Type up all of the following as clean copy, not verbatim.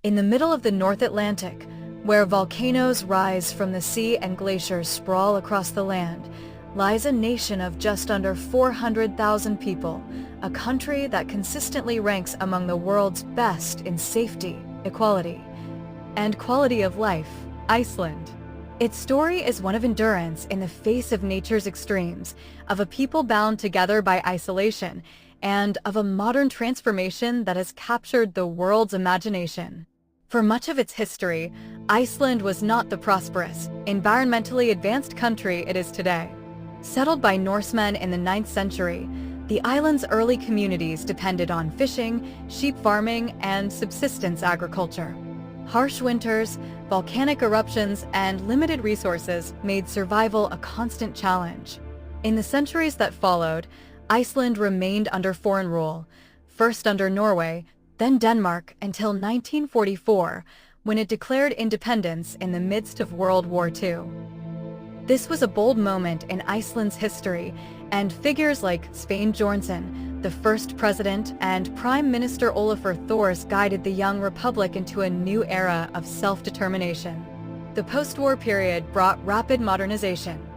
In the middle of the North Atlantic, where volcanoes rise from the sea and glaciers sprawl across the land, lies a nation of just under 400,000 people, a country that consistently ranks among the world's best in safety, equality, and quality of life, Iceland. Its story is one of endurance in the face of nature's extremes, of a people bound together by isolation, and of a modern transformation that has captured the world's imagination. For much of its history, Iceland was not the prosperous, environmentally advanced country it is today. Settled by Norsemen in the 9th century, the island's early communities depended on fishing, sheep farming, and subsistence agriculture. Harsh winters, volcanic eruptions, and limited resources made survival a constant challenge. In the centuries that followed, Iceland remained under foreign rule, first under Norway, then Denmark until 1944, when it declared independence in the midst of World War II. This was a bold moment in Iceland's history, and figures like Svein Björnsson, the first president, and Prime Minister Olafur Thors guided the young republic into a new era of self-determination. The post-war period brought rapid modernization.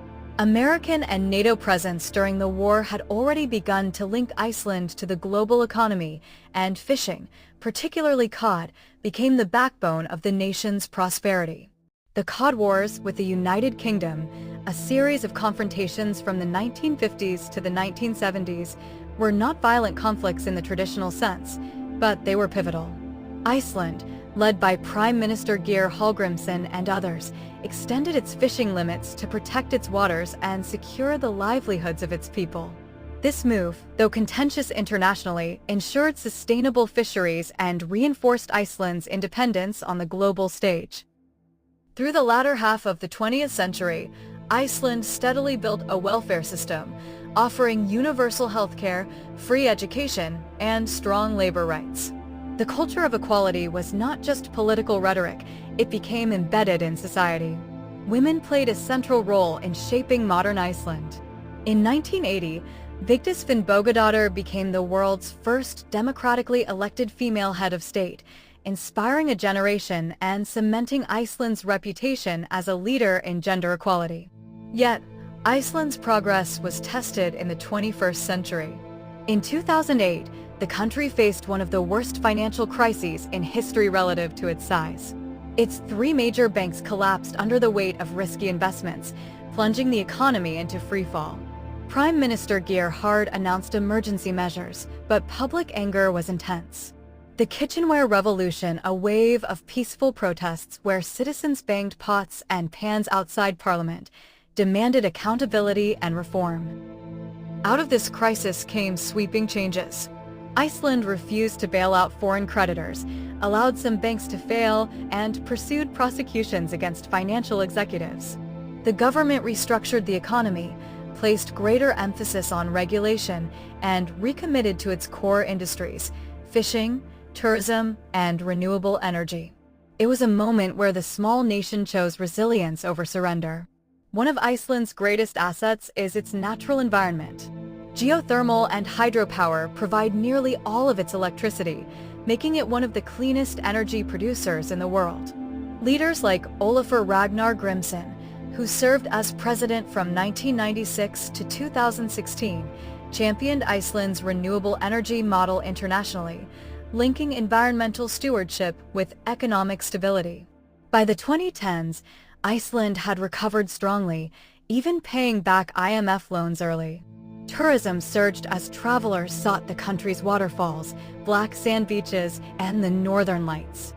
American and NATO presence during the war had already begun to link Iceland to the global economy, and fishing, particularly cod, became the backbone of the nation's prosperity. The Cod Wars with the United Kingdom, a series of confrontations from the 1950s to the 1970s, were not violent conflicts in the traditional sense, but they were pivotal. Iceland, led by Prime Minister Geir Hallgrimsson and others, extended its fishing limits to protect its waters and secure the livelihoods of its people. This move, though contentious internationally, ensured sustainable fisheries and reinforced Iceland's independence on the global stage. Through the latter half of the 20th century, Iceland steadily built a welfare system, offering universal healthcare, free education, and strong labor rights. The culture of equality was not just political rhetoric, it became embedded in society. Women played a central role in shaping modern Iceland. In 1980, Vigdis Finnbogadóttir became the world's first democratically elected female head of state, inspiring a generation and cementing Iceland's reputation as a leader in gender equality. Yet, Iceland's progress was tested in the 21st century. In 2008, the country faced one of the worst financial crises in history relative to its size. Its 3 major banks collapsed under the weight of risky investments, plunging the economy into freefall. Prime Minister Geir Hard announced emergency measures, but public anger was intense. The kitchenware revolution, a wave of peaceful protests where citizens banged pots and pans outside Parliament, demanded accountability and reform. Out of this crisis came sweeping changes. Iceland refused to bail out foreign creditors, allowed some banks to fail, and pursued prosecutions against financial executives. The government restructured the economy, placed greater emphasis on regulation, and recommitted to its core industries, fishing, tourism, and renewable energy. It was a moment where the small nation chose resilience over surrender. One of Iceland's greatest assets is its natural environment. Geothermal and hydropower provide nearly all of its electricity, making it one of the cleanest energy producers in the world. Leaders like Olafur Ragnar Grimsson, who served as president from 1996 to 2016, championed Iceland's renewable energy model internationally, linking environmental stewardship with economic stability. By the 2010s, Iceland had recovered strongly, even paying back IMF loans early. Tourism surged as travelers sought the country's waterfalls, black sand beaches, and the northern lights.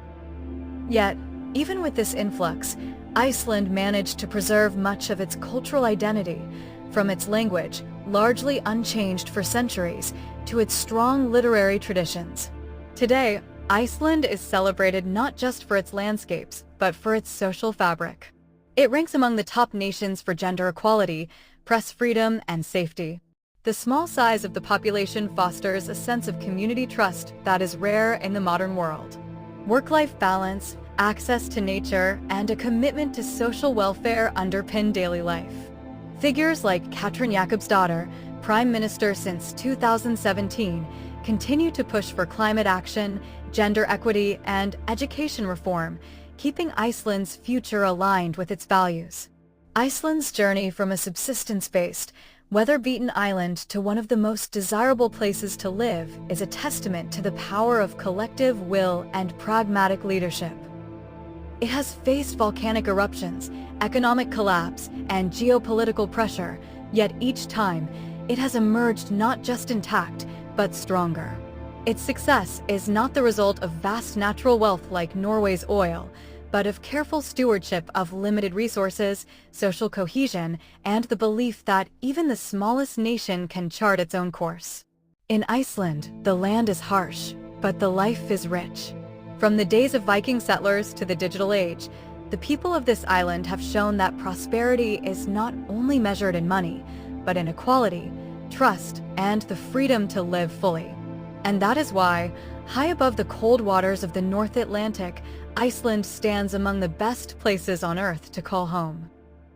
Yet, even with this influx, Iceland managed to preserve much of its cultural identity, from its language, largely unchanged for centuries, to its strong literary traditions. Today, Iceland is celebrated not just for its landscapes, but for its social fabric. It ranks among the top nations for gender equality, press freedom, and safety. The small size of the population fosters a sense of community trust that is rare in the modern world. Work-life balance, access to nature, and a commitment to social welfare underpin daily life. Figures like Katrín Jakobsdóttir, Prime Minister since 2017, continue to push for climate action, gender equity, and education reform, keeping Iceland's future aligned with its values. Iceland's journey from a subsistence-based, weather-beaten island to one of the most desirable places to live is a testament to the power of collective will and pragmatic leadership. It has faced volcanic eruptions, economic collapse, and geopolitical pressure, yet each time, it has emerged not just intact, but stronger. Its success is not the result of vast natural wealth like Norway's oil, but of careful stewardship of limited resources, social cohesion, and the belief that even the smallest nation can chart its own course. In Iceland, the land is harsh, but the life is rich. From the days of Viking settlers to the digital age, the people of this island have shown that prosperity is not only measured in money, but in equality, trust, and the freedom to live fully. And that is why, high above the cold waters of the North Atlantic, Iceland stands among the best places on Earth to call home.